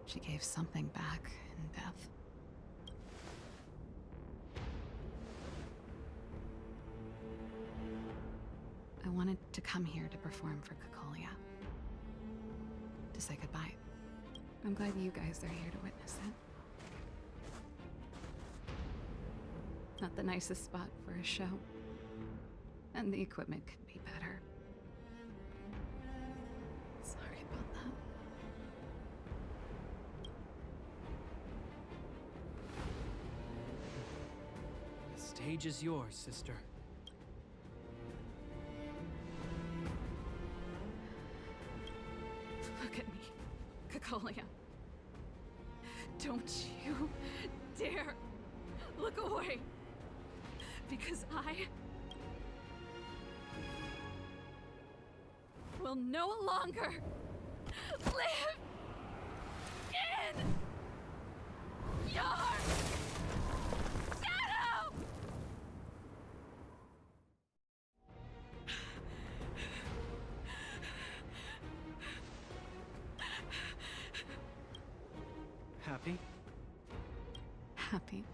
She gave something back in death. I wanted to come here to perform for Kokolia. To say goodbye. I'm glad you guys are here to witness it. Not the nicest spot for a show. And the equipment could be better. Sorry about that. The stage is yours, sister. Look at me, Kokolia. Don't you dare look away. Because I will no longer live in your shadow! Happy? Happy.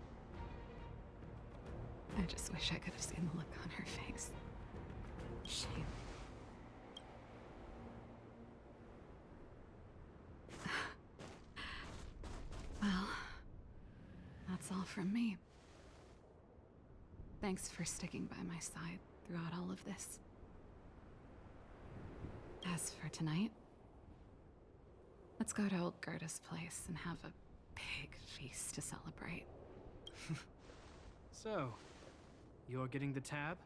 I just wish I could have seen the look on her face. Shame. Well, that's all from me. Thanks for sticking by my side throughout all of this. As for tonight, let's go to old Gerda's place and have a big feast to celebrate. So, you're getting the tab?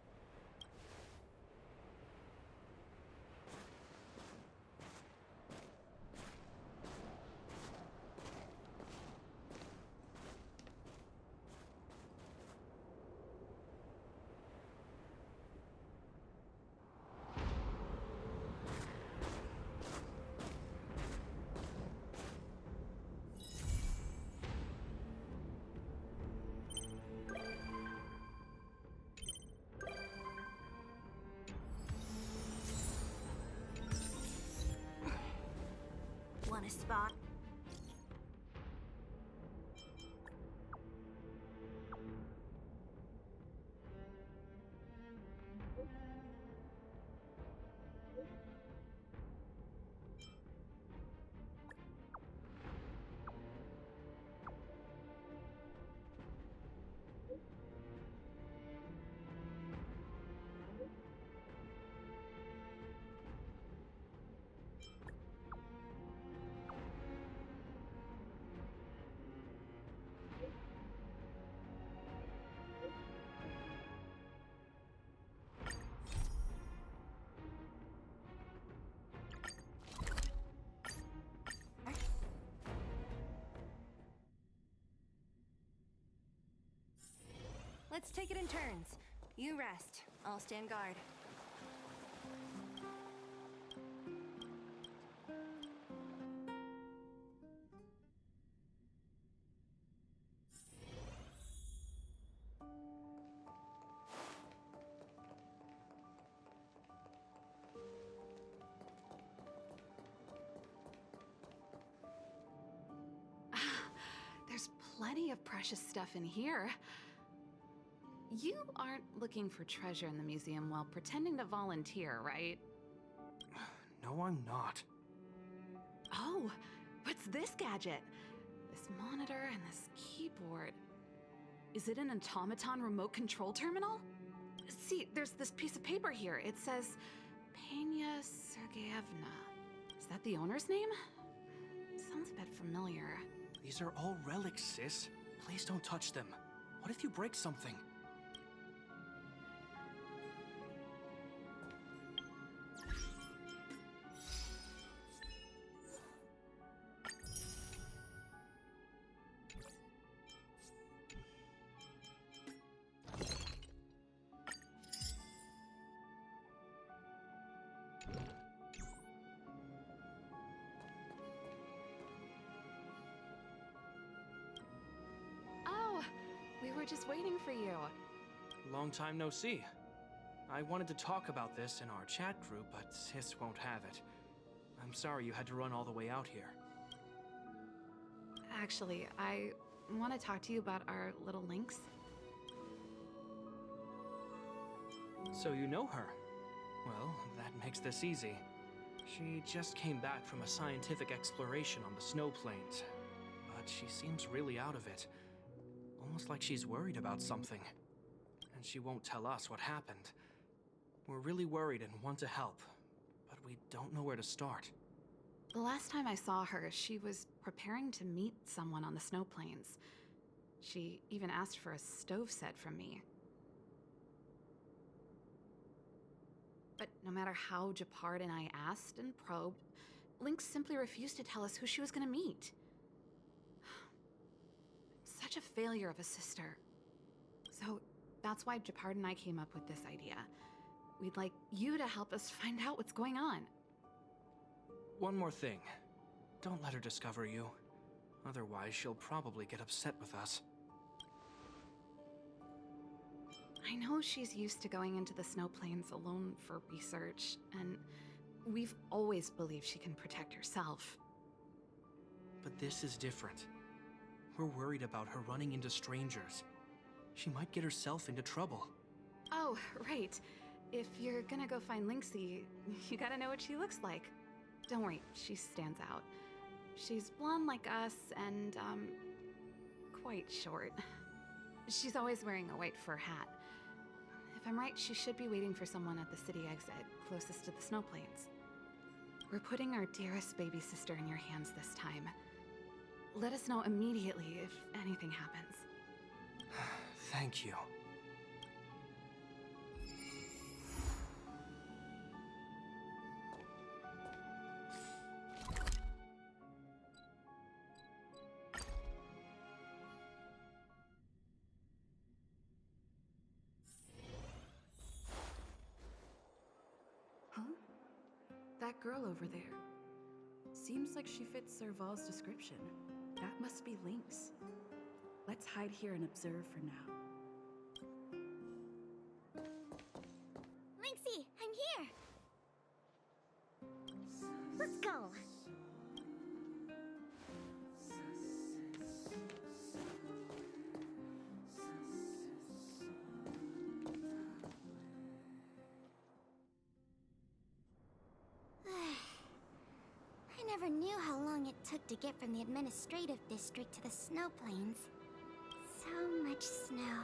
Want a spot? Let's take it in turns. You rest. I'll stand guard. There's plenty of precious stuff in here. You aren't looking for treasure in the museum while pretending to volunteer, right? No, I'm not. Oh, what's this gadget? This monitor and this keyboard. Is it an automaton remote control terminal? See, there's this piece of paper here. It says, Pena Sergeyevna. Is that the owner's name? Sounds a bit familiar. These are all relics, sis. Please don't touch them. What if you break something? We were just waiting for you. Long time no see. I wanted to talk about this in our chat group, but sis won't have it. I'm sorry you had to run all the way out here. Actually, I want to talk to you about our little lynx. So you know her? Well, that makes this easy. She just came back from a scientific exploration on the snow plains. But she seems really out of it. Almost like she's worried about something. And she won't tell us what happened. We're really worried and want to help, but we don't know where to start. The last time I saw her, she was preparing to meet someone on the snow plains. She even asked for a stove set from me. But no matter how Japard and I asked and probed, Lynx simply refused to tell us who she was going to meet. Such a failure of a sister. So that's why Japard and I came up with this idea. We'd like you to help us find out what's going on. One more thing. Don't let her discover you. Otherwise, she'll probably get upset with us. I know she's used to going into the snow plains alone for research, and we've always believed she can protect herself. But this is different. We're worried about her running into strangers. She might get herself into trouble. Oh, right. If you're gonna go find Lynxie, you gotta know what she looks like. Don't worry, she stands out. She's blonde like us and, quite short. She's always wearing a white fur hat. If I'm right, she should be waiting for someone at the city exit, closest to the snow plains. We're putting our dearest baby sister in your hands this time. Let us know immediately if anything happens. Thank you. Huh? That girl over there. Seems like she fits Serval's description. That must be Lynx. Let's hide here and observe for now. Lynxie, I'm here! Let's go! I never knew how long it took to get from the administrative district to the snow plains. So much snow.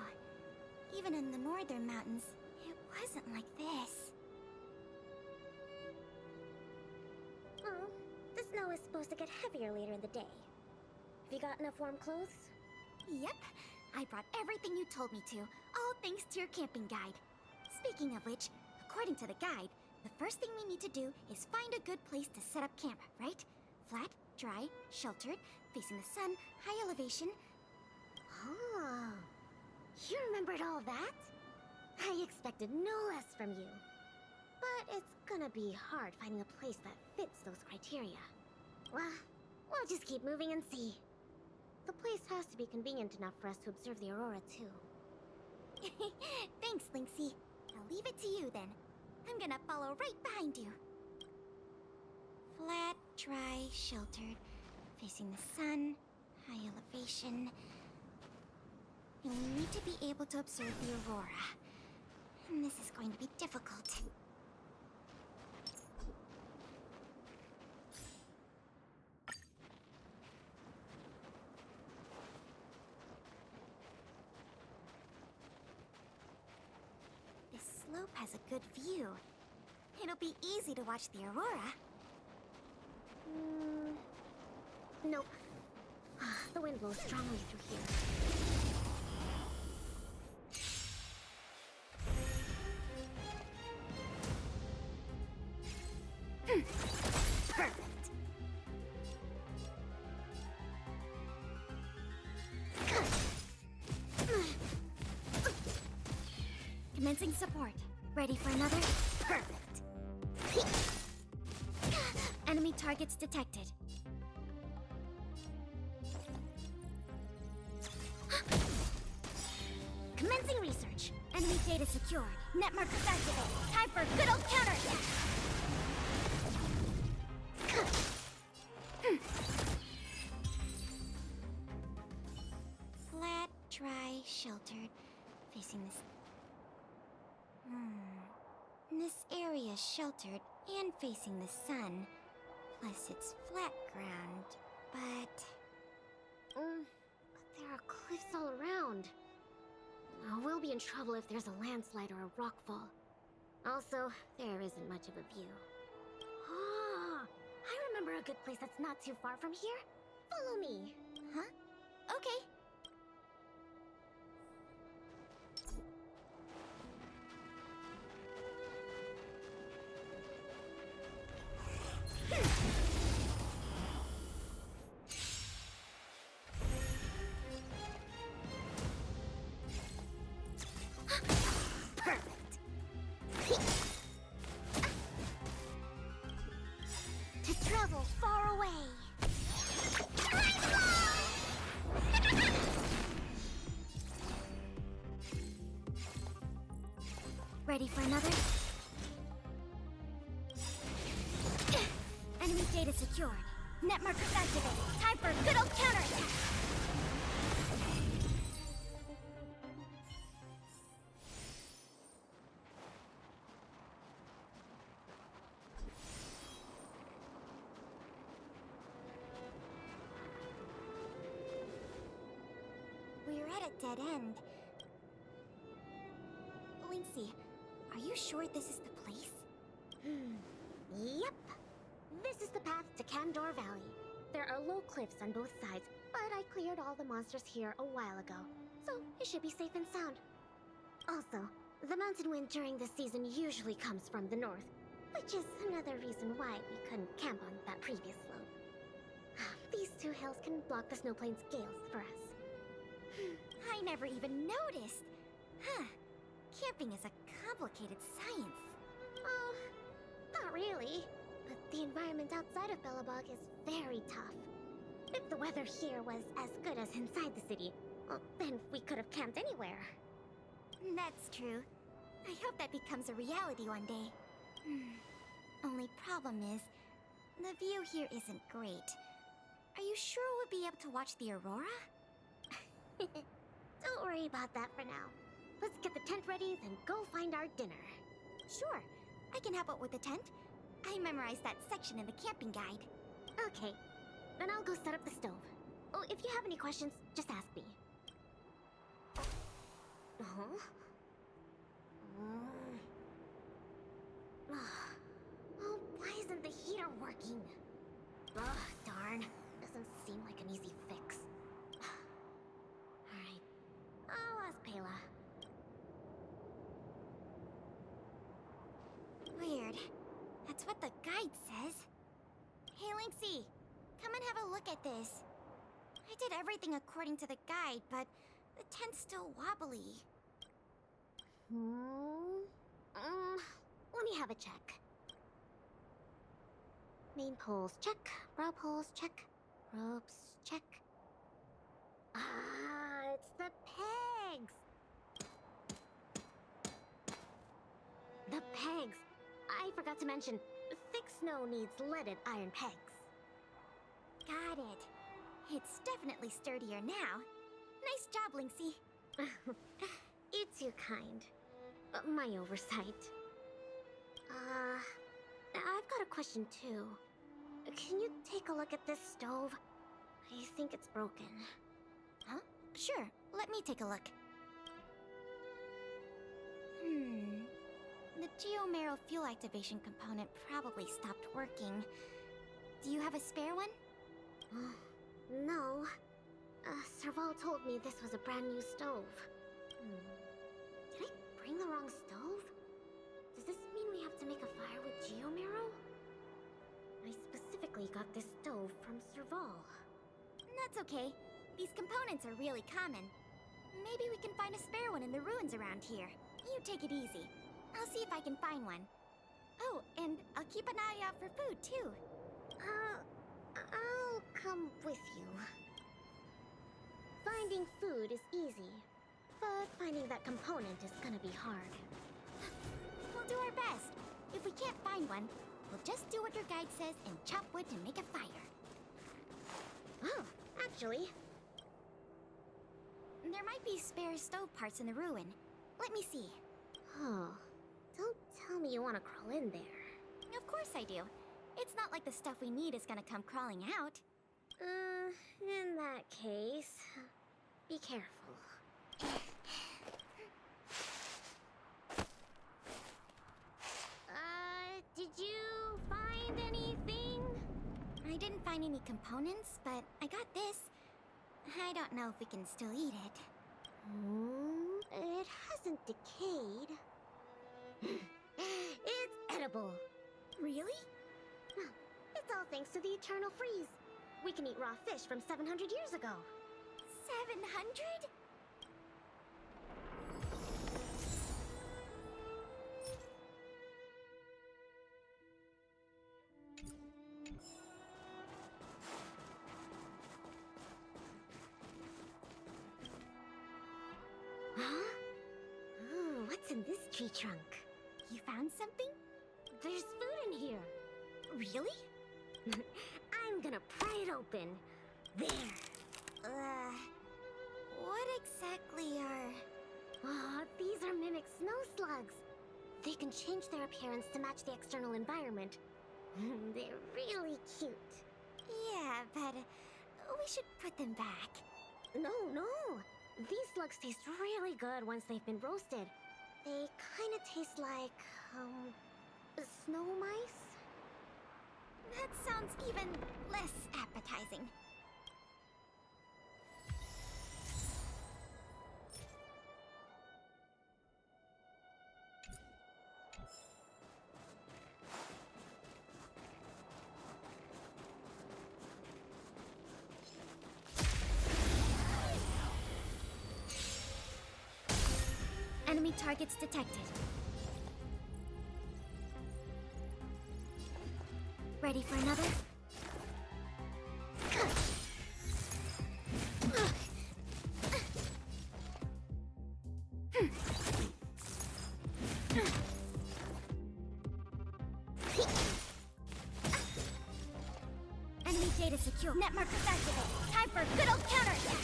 Even in the northern mountains, it wasn't like this. Oh, the snow is supposed to get heavier later in the day. Have you got enough warm clothes? Yep. I brought everything you told me to, all thanks to your camping guide. Speaking of which, according to the guide, the first thing we need to do is find a good place to set up camp, right? Flat, dry, sheltered, facing the sun, high elevation. Oh, you remembered all that? I expected no less from you. But it's gonna be hard finding a place that fits those criteria. Well, we'll just keep moving and see. The place has to be convenient enough for us to observe the aurora, too. Thanks, Lynxie. I'll leave it to you, then. I'm gonna follow right behind you. Flat, dry, sheltered, facing the sun, high elevation. And we need to be able to observe the aurora. And this is going to be difficult. This slope has a good view. It'll be easy to watch the aurora. Nope. The wind blows strongly through here. Perfect. Commencing support. Ready for another? Perfect. Enemy targets detected. Commencing research. Enemy data secured. Net markers activated. Time for a good old counterattack. sheltered, facing this... This area is sheltered and facing the sun. Plus it's flat ground, but there are cliffs all around. We'll be in trouble if there's a landslide or a rockfall. Also, there isn't much of a view. Ah, I remember a good place that's not too far from here. Follow me. Huh? Okay. To travel far away. Ready for another? Enemy data secured. Net markers activated. Time for a good old counterattack. We're at a dead end. Linksy, are you sure this is the place? Yep. This is the path to Kandor Valley. There are low cliffs on both sides, but I cleared all the monsters here a while ago, so it should be safe and sound. Also, the mountain wind during this season usually comes from the north, which is another reason why we couldn't camp on that previous slope. These two hills can block the snowplains' gales for us. I never even noticed. Huh. Camping is a complicated science. Oh, not really. But the environment outside of Bellabog is very tough. If the weather here was as good as inside the city, well, then we could have camped anywhere. That's true. I hope that becomes a reality one day. Only problem is, the view here isn't great. Are you sure we'll be able to watch the aurora? Don't worry about that for now. Let's get the tent ready, then go find our dinner. Sure, I can help out with the tent. I memorized that section in the camping guide. Okay, then I'll go set up the stove. Oh, if you have any questions, just ask me. Huh? Oh, why isn't the heater working? Ugh, darn. Doesn't seem like an easy fix. Alright, I'll ask Pela. Weird. That's what the guide says. Hey, Linksy, come and have a look at this. I did everything according to the guide, but the tent's still wobbly. Let me have a check. Main poles, check. Row poles, check. Ropes, check. Ah, it's the pegs! The pegs! I forgot to mention, thick snow needs leaded iron pegs. Got it. It's definitely sturdier now. Nice job, Linksy. It's your kind. My oversight. I've got a question too. Can you take a look at this stove? I think it's broken. Huh? Sure, let me take a look. The Geomero fuel activation component probably stopped working. Do you have a spare one? No. Serval told me this was a brand new stove. Did I bring the wrong stove? Does this mean we have to make a fire with Geomero? I specifically got this stove from Serval. That's okay. These components are really common. Maybe we can find a spare one in the ruins around here. You take it easy. I'll see if I can find one. Oh, and I'll keep an eye out for food, too. I'll come with you. Finding food is easy, but finding that component is gonna be hard. We'll do our best. If we can't find one, we'll just do what your guide says and chop wood to make a fire. Oh, actually... there might be spare stove parts in the ruin. Let me see. Oh, don't tell me you want to crawl in there. Of course I do. It's not like the stuff we need is gonna come crawling out. In that case, be careful. Did you find anything? I didn't find any components, but I got this. I don't know if we can still eat it. It hasn't decayed. It's edible. Really? It's all thanks to the eternal freeze. We can eat raw fish from 700 years ago. 700? Huh? Ooh, what's in this tree trunk? You found something? There's food in here. Really? I'm gonna pry it open. There. What exactly are... Oh, these are mimic snow slugs. They can change their appearance to match the external environment. They're really cute. Yeah, but we should put them back. No. These slugs taste really good once they've been roasted. They kind of taste like, snow mice? That sounds even less appetizing. Enemy targets detected. Ready for another? Enemy data secure. Net markers activated. Time for a good old counterattack.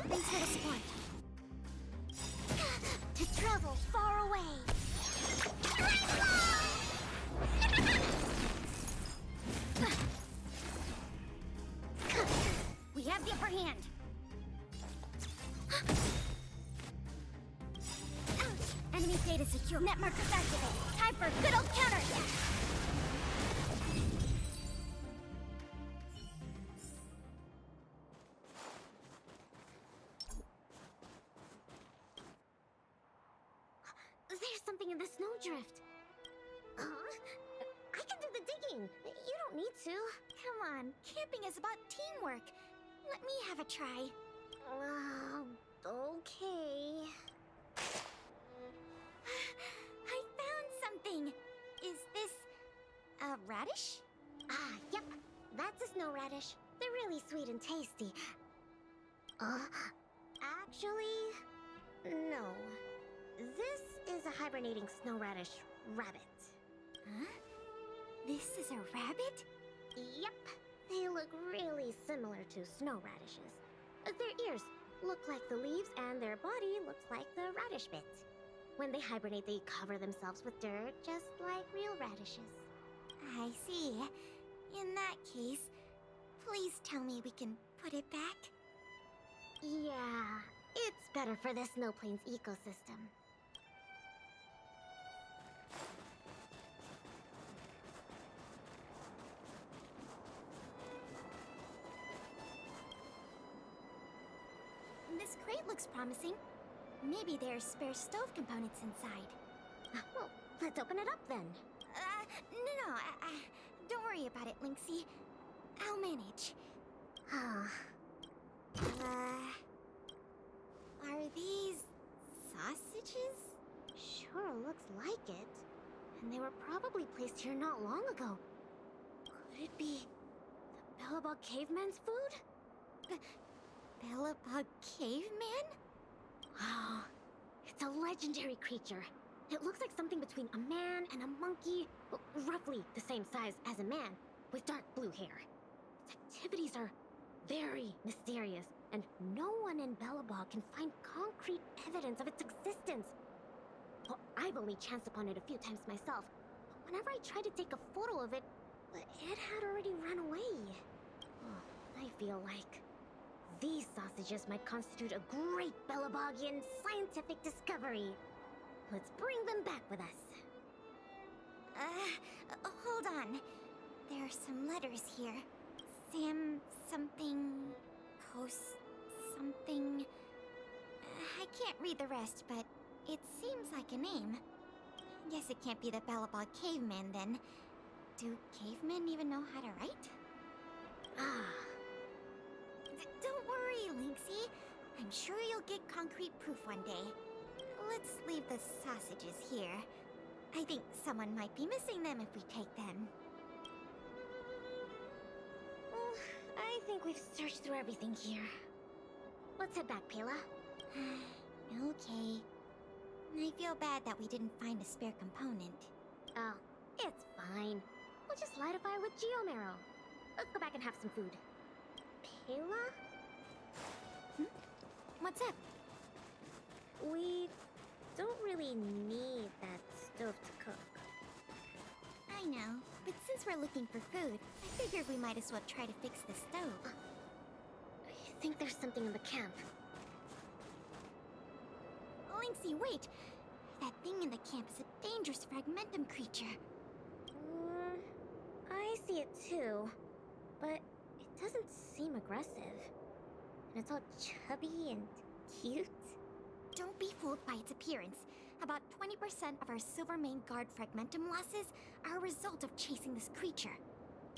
Thanks for the support. To travel far away. We have the upper hand. Enemy data secure. Net markers activated. Time for a good old counterattack. There's something in the snowdrift. I can do the digging. You don't need to. Come on, camping is about teamwork. Let me have a try. Okay. I found something. Is this a radish? Yep. That's a snow radish. They're really sweet and tasty. Actually, no. This is a hibernating snow radish rabbit. Huh? This is a rabbit? Yep. They look really similar to snow radishes. Their ears look like the leaves and their body looks like the radish bits. When they hibernate, they cover themselves with dirt, just like real radishes. I see. In that case, please tell me we can put it back? Yeah, it's better for the Snow Plains ecosystem. This crate looks promising. Maybe there's spare stove components inside. Well, let's open it up then. No, don't worry about it, Lynxie. I'll manage. Are these sausages? Sure looks like it. And they were probably placed here not long ago. Could it be the Bellabog caveman's food? Bellabog caveman? Oh, it's a legendary creature. It looks like something between a man and a monkey, well, roughly the same size as a man, with dark blue hair. Its activities are very mysterious, and no one in Belobog can find concrete evidence of its existence. Well, I've only chanced upon it a few times myself, but whenever I tried to take a photo of it, it had already run away. Oh, I feel like these sausages might constitute a great Belobogian scientific discovery. Let's bring them back with us. Hold on. There are some letters here. Sam something... Post something... I can't read the rest, but it seems like a name. Guess it can't be the Belobog caveman, then. Do cavemen even know how to write? Don't worry, Lynxie. I'm sure you'll get concrete proof one day. Let's leave the sausages here. I think someone might be missing them if we take them. Well, I think we've searched through everything here. Let's head back, Pela. Okay. I feel bad that we didn't find a spare component. Oh, it's fine. We'll just light a fire with Geomarrow. Let's go back and have some food. Pela? What's up? We don't really need that stove to cook. I know, but since we're looking for food, I figured we might as well try to fix the stove. I think there's something in the camp. Lynxie, wait! That thing in the camp is a dangerous fragmentum creature. I see it too, but it doesn't seem aggressive. And it's all chubby and cute. Don't be fooled by its appearance. About 20% of our Silvermane Guard fragmentum losses are a result of chasing this creature.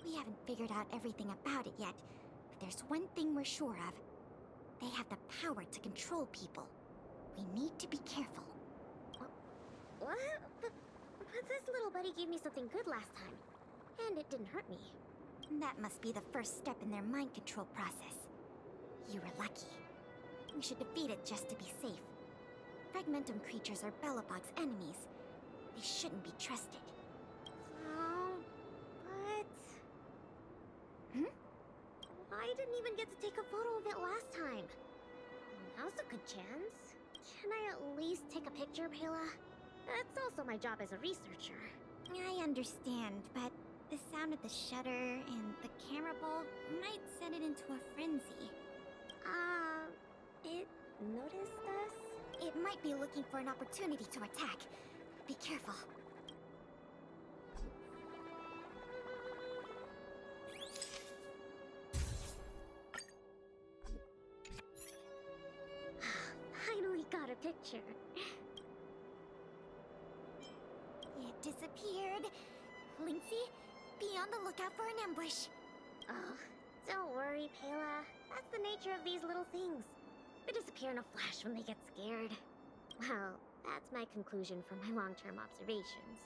We haven't figured out everything about it yet, but there's one thing we're sure of. They have the power to control people. We need to be careful. What? But this little buddy gave me something good last time, and it didn't hurt me. That must be the first step in their mind control process. You were lucky. We should defeat it just to be safe. Fragmentum creatures are Belobog's enemies. They shouldn't be trusted. Oh, but... I didn't even get to take a photo of it last time. Now's a good chance. Can I at least take a picture, Pela? That's also my job as a researcher. I understand, but the sound of the shutter and the camera bowl might send it into a frenzy. It noticed us? It might be looking for an opportunity to attack. Be careful. Finally got a picture. It disappeared. Lynxie, be on the lookout for an ambush. Oh, don't worry, Pela. That's the nature of these little things. They disappear in a flash when they get scared. Well, that's my conclusion from my long-term observations.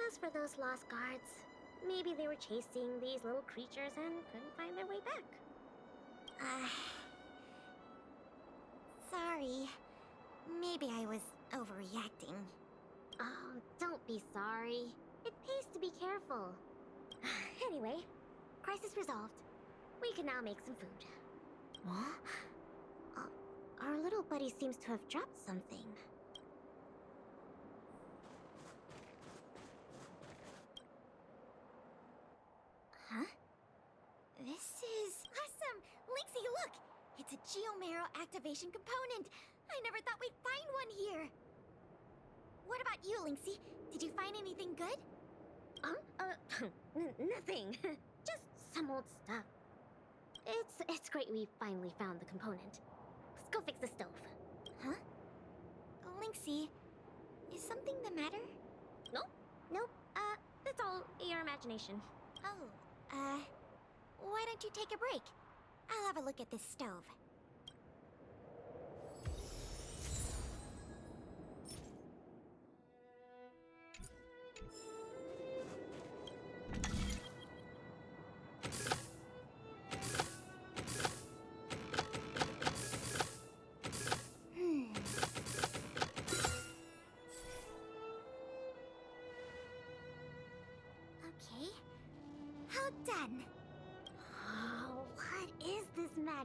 As for those lost guards, maybe they were chasing these little creatures and couldn't find their way back. Sorry. Maybe I was overreacting. Oh, don't be sorry. It pays to be careful. Anyway, crisis resolved. We can now make some food. What? Our little buddy seems to have dropped something. Huh? This is... Awesome! Lynxie, look! It's a Geomarrow activation component! I never thought we'd find one here! What about you, Lynxie? Did you find anything good? Nothing. Just some old stuff. It's great we finally found the component. Let's go fix the stove. Huh? Lynxie, is something the matter? Nope. It's all your imagination. Oh, why don't you take a break? I'll have a look at this stove.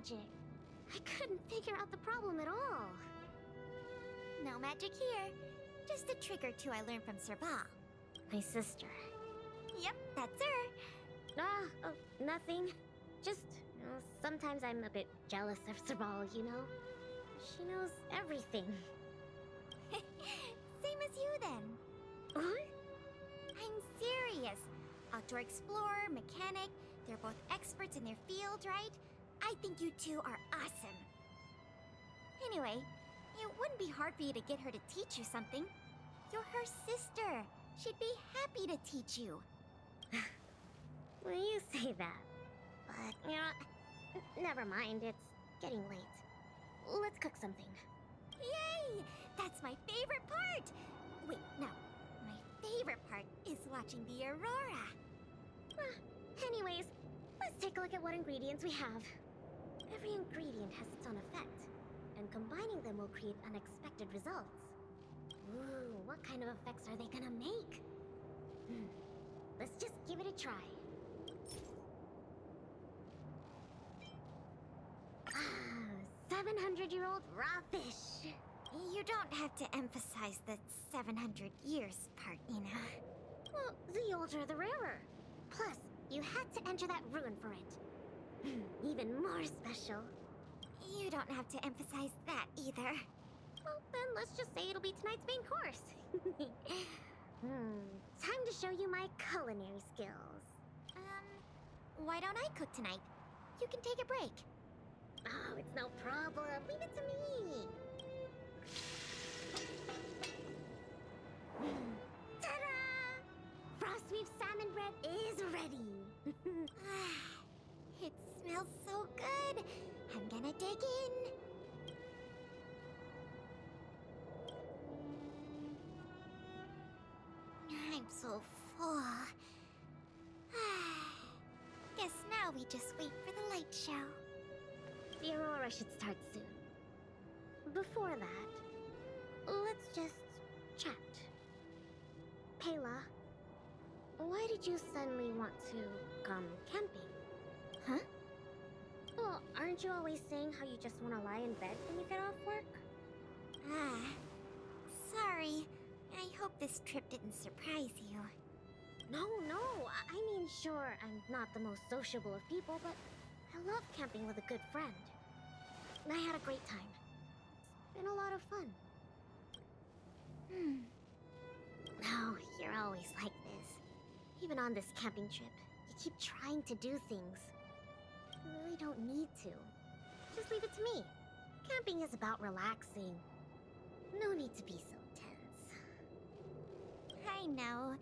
magic. I couldn't figure out the problem at all. No magic here. Just a trick or two I learned from Serval. My sister. Yep, that's her. Nothing. Just, sometimes I'm a bit jealous of Serval, you know? She knows everything. Same as you then. What? I'm serious. Outdoor explorer, mechanic, they're both experts in their field, right? I think you two are awesome. Anyway, it wouldn't be hard for you to get her to teach you something. You're her sister. She'd be happy to teach you. Well, you say that. But, never mind. It's getting late. Let's cook something. Yay! That's my favorite part! Wait, no. My favorite part is watching the aurora. Anyways, let's take a look at what ingredients we have. Every ingredient has its own effect, and combining them will create unexpected results. Ooh, what kind of effects are they gonna make? Let's just give it a try. 700-year-old raw fish. You don't have to emphasize the 700 years part, you know. Well, the older the rarer. Plus, you had to enter that rune for it. Even more special. You don't have to emphasize that either. Well, then let's just say it'll be tonight's main course. Time to show you my culinary skills. Why don't I cook tonight? You can take a break. Oh, it's no problem. Leave it to me. Ta-da! Frost Reef salmon bread is ready. It smells so good. I'm gonna dig in. I'm so full. Guess now we just wait for the light show. The aurora should start soon. Before that, let's just chat. Pela, why did you suddenly want to come camping? Huh? Well, aren't you always saying how you just want to lie in bed when you get off work? Sorry. I hope this trip didn't surprise you. No. I mean, sure, I'm not the most sociable of people, but I love camping with a good friend. And I had a great time. It's been a lot of fun. No, you're always like this. Even on this camping trip, you keep trying to do things. You really don't need to. Just leave it to me. Camping is about relaxing. No need to be so tense. I know.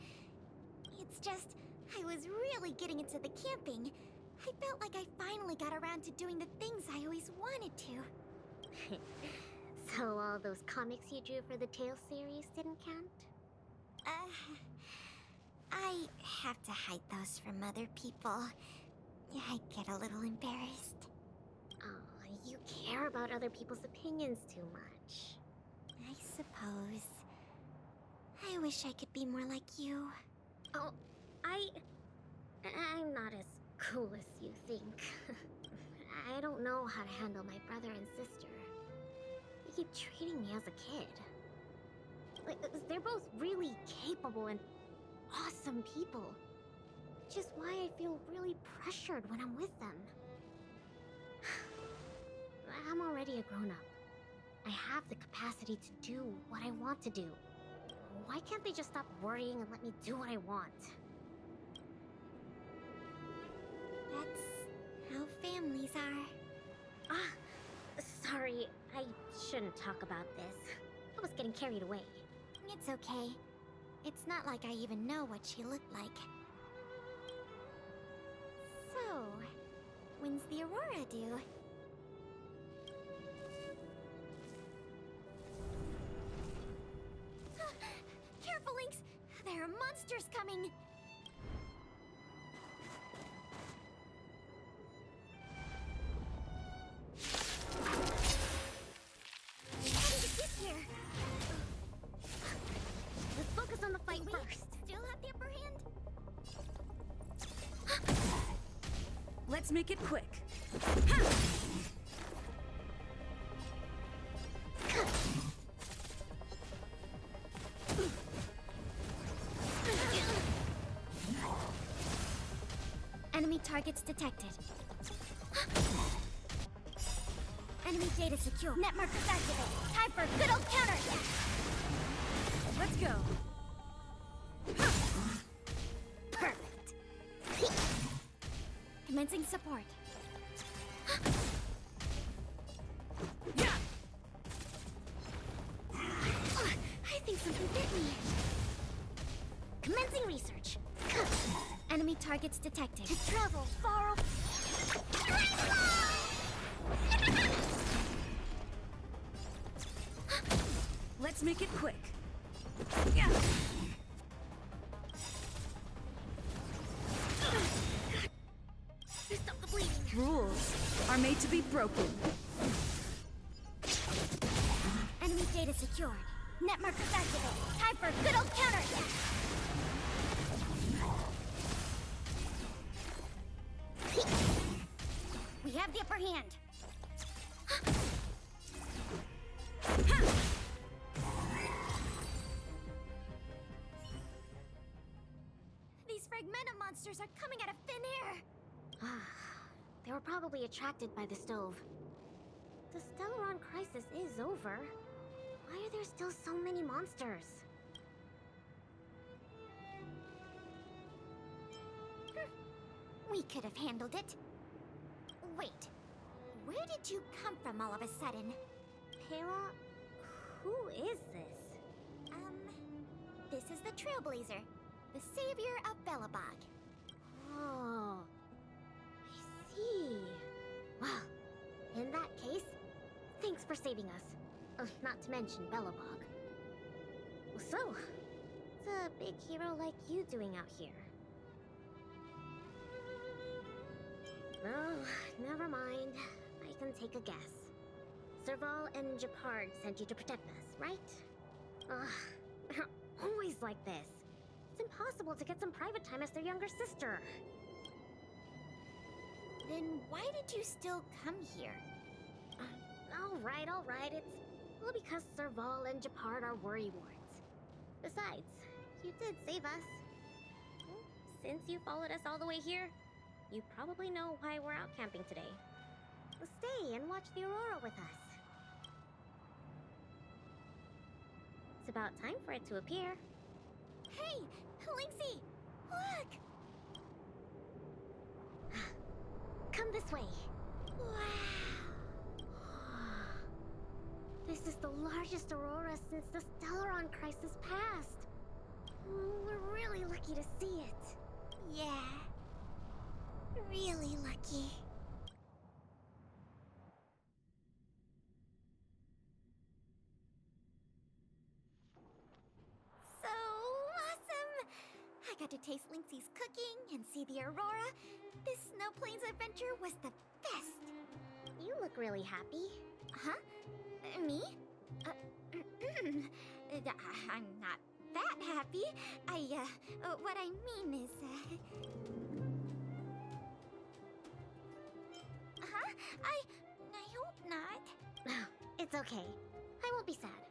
It's just, I was really getting into the camping. I felt like I finally got around to doing the things I always wanted to. So all those comics you drew for the Tales series didn't count? I have to hide those from other people. I get a little embarrassed. Oh, you care about other people's opinions too much. I suppose. I wish I could be more like you. Oh, I'm not as cool as you think. I don't know how to handle my brother and sister. They keep treating me as a kid. Like, they're both really capable and awesome people. Which is why I feel really pressured when I'm with them. I'm already a grown-up. I have the capacity to do what I want to do. Why can't they just stop worrying and let me do what I want? That's how families are. Sorry, I shouldn't talk about this. I was getting carried away. It's okay. It's not like I even know what she looked like. So, when's the aurora due? Careful, Lynx! There are monsters coming! How did it get here? Let's focus on the fight We first. still have the upper hand? Let's make it quick. targets detected. Enemy data secure. Net markers activate. Time for a good old counterattack. Let's go. Perfect. Commencing support. Yeah! I think something bit me. Commencing research. Enemy targets detected. To travel far. Let's make it quick. Yeah! Stop the bleeding. Rules are made to be broken. Enemy data secured. Net markers activate. Time for a good old counterattack. We have the upper hand. These fragmentum monsters are coming out of thin air. They were probably attracted by the stove. The Stellaron crisis is over. Why are there still so many monsters? We could have handled it. Wait, where did you come from all of a sudden? Pela, who is this? This is the Trailblazer, the savior of Belobog. Oh, I see. Well, in that case, thanks for saving us. Not to mention Belobog. So, what's a big hero like you doing out here? Oh, never mind. I can take a guess. Serval and Japard sent you to protect us, right? They're always like this. It's impossible to get some private time as their younger sister. Then why did you still come here? All right. It's all because Serval and Japard are worrywarts. Besides, you did save us. Since you followed us all the way here, you probably know why we're out camping today. Stay and watch the aurora with us. It's about time for it to appear. Hey, Lynxie, look! Come this way. Wow! This is the largest aurora since the Stellaron crisis passed. We're really lucky to see it. Yeah, really lucky. So awesome! I got to taste Lynxie's cooking and see the aurora. This Snow Plains adventure was the best. You look really happy. Huh? Me? I'm not that happy. What I mean is, Huh? I hope not. It's okay. I won't be sad.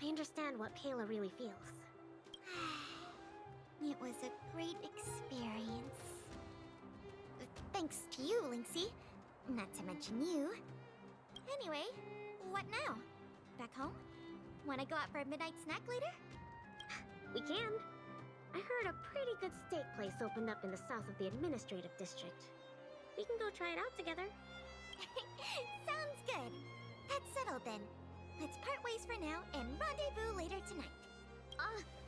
I understand what Pela really feels. It was a great experience. Thanks to you, Lynxie. Not to mention you. Anyway, what now? Back home? Wanna go out for a midnight snack later? We can. I heard a pretty good steak place opened up in the south of the administrative district. We can go try it out together. Sounds good. That's settled then. Let's part ways for now and rendezvous later tonight.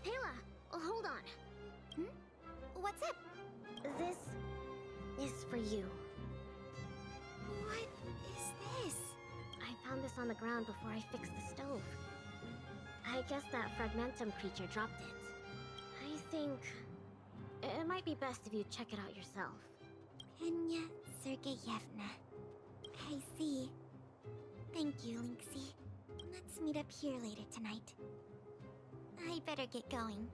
Pela, hold on. What's up? This is for you. What is this? I found this on the ground before I fixed the stove. I guess that fragmentum creature dropped it. I think it might be best if you check it out yourself. Penya Sergeyevna. I see. Thank you, Lynxie. Let's meet up here later tonight. I better get going.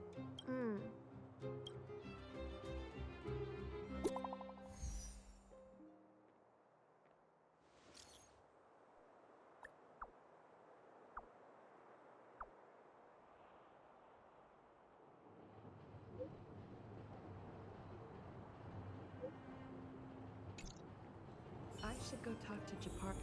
should go talk to Japar.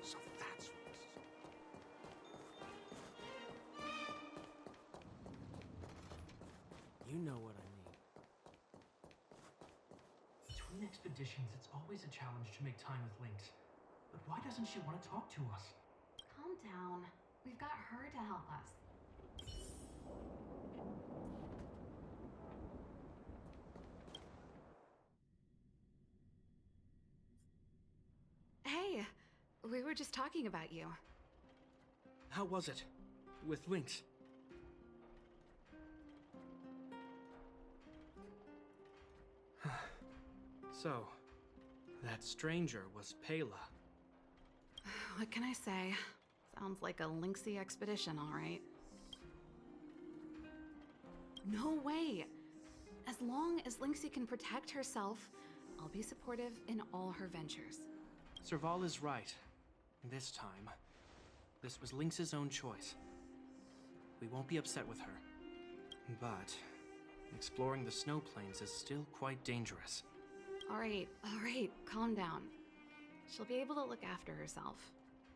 So that's what this is. You know what I mean. Between expeditions, it's always a challenge to make time with Lynx. But why doesn't she want to talk to us? Calm down. We've got her to help us. Hey, we were just talking about you. How was it? With Lynx? So, that stranger was Pela. What can I say? Sounds like a lynxy expedition, all right. No way! As long as Lynxie can protect herself, I'll be supportive in all her ventures. Serval is right. This time, this was Lynx's own choice. We won't be upset with her. But exploring the snow plains is still quite dangerous. All right, calm down. She'll be able to look after herself.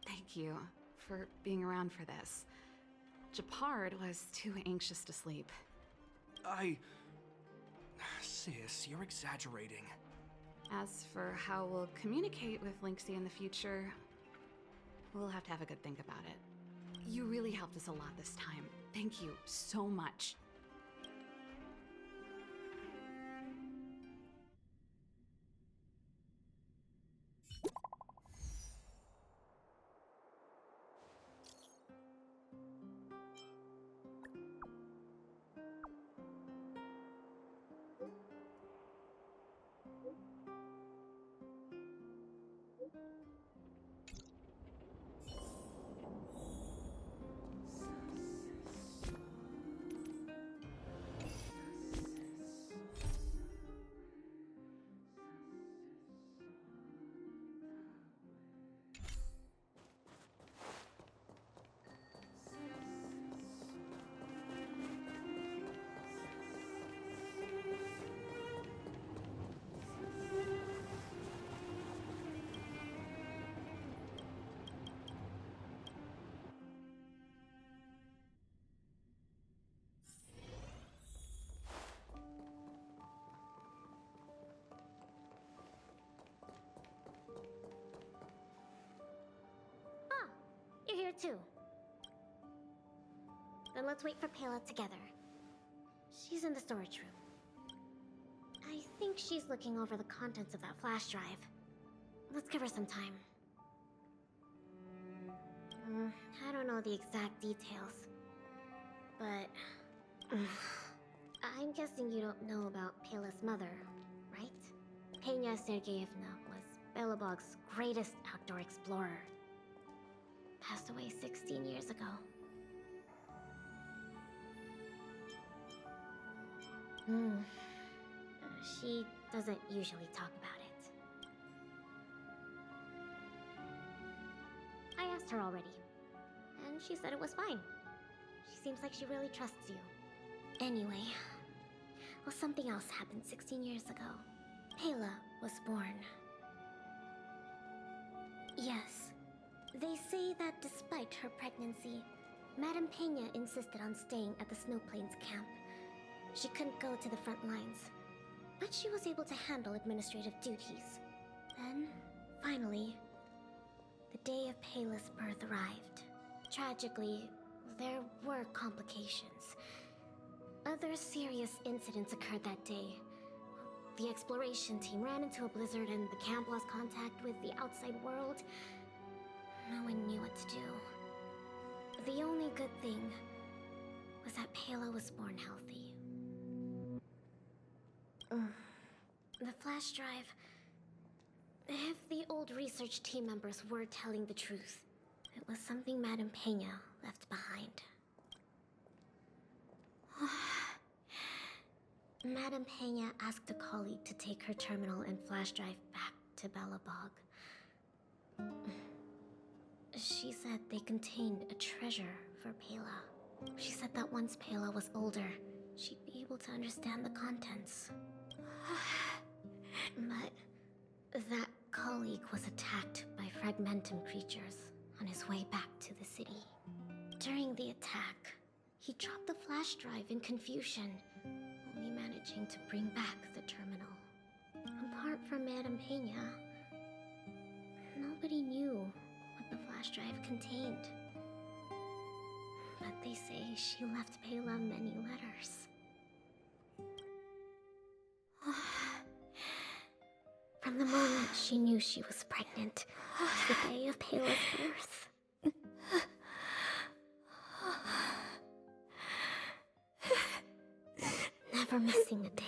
Thank you for being around for this. Japard was too anxious to sleep. Sis, you're exaggerating. As for how we'll communicate with Lynxie in the future, we'll have to have a good think about it. You really helped us a lot this time. Thank you so much. You're here too. Then let's wait for Pela together. She's in the storage room. I think she's looking over the contents of that flash drive. Let's give her some time. I don't know the exact details, but I'm guessing you don't know about Pela's mother, right? Peña Sergeyevna was Belobog's greatest outdoor explorer. Passed away 16 years ago. She doesn't usually talk about it. I asked her already, and she said it was fine. She seems like she really trusts you. Anyway, well, something else happened 16 years ago. Pela was born. Yes. They say that despite her pregnancy, Madame Peña insisted on staying at the Snow Plains camp. She couldn't go to the front lines, but she was able to handle administrative duties. Then, finally, the day of Pela's birth arrived. Tragically, there were complications. Other serious incidents occurred that day. The exploration team ran into a blizzard and the camp lost contact with the outside world. No one knew what to do. The only good thing was that Pela was born healthy. The flash drive... If the old research team members were telling the truth, it was something Madame Peña left behind. Madame Pena asked a colleague to take her terminal and flash drive back to Belobog. She said they contained a treasure for Pela. She said that once Pela was older, she'd be able to understand the contents. But that colleague was attacked by fragmentum creatures on his way back to the city. During the attack, he dropped the flash drive in confusion, only managing to bring back the terminal. Apart from Madame Pena, nobody knew what the flash drive contained. But they say she left Pela many letters. From the moment she knew she was pregnant to the day of Pela's birth. Never missing a day.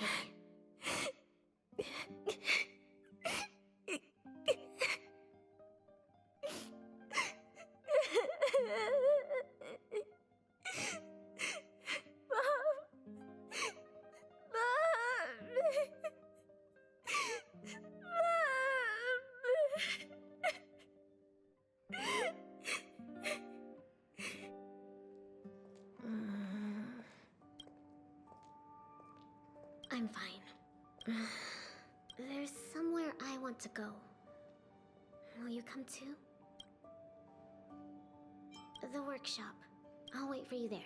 I'm fine. There's somewhere I want to go. Will you come too? The workshop. I'll wait for you there.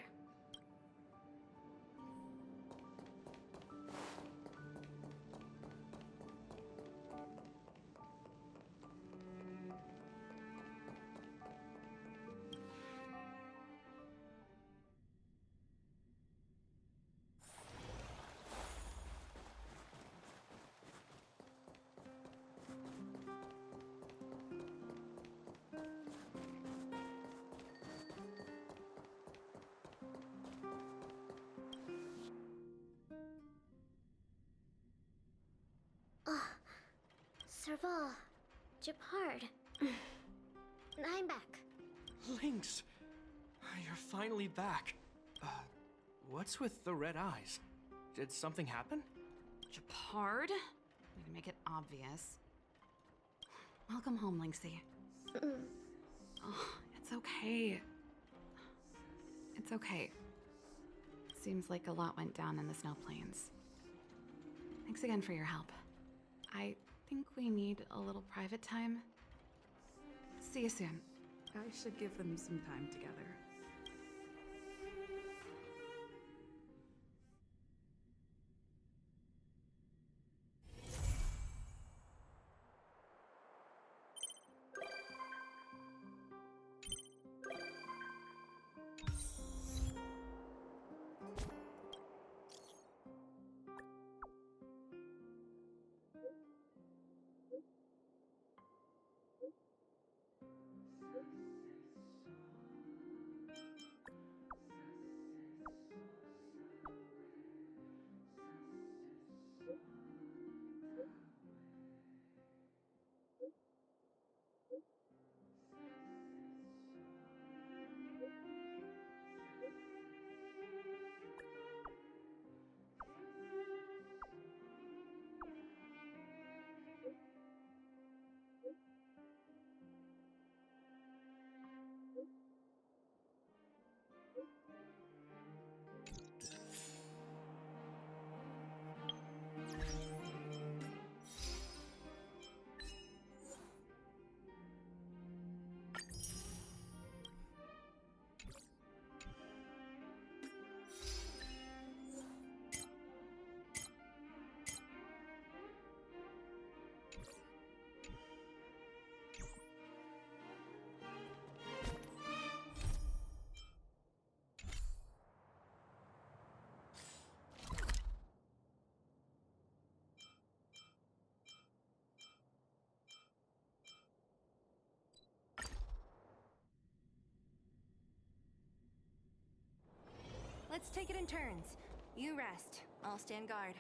Serval, Japard. I'm back. Lynx! You're finally back. What's with the red eyes? Did something happen? Japard? Way to make it obvious. Welcome home, Lynxie. Oh, it's okay. It's okay. Seems like a lot went down in the snow plains. Thanks again for your help. I think we need a little private time. See you soon. I should give them some time together. Let's take it in turns. You rest. I'll stand guard.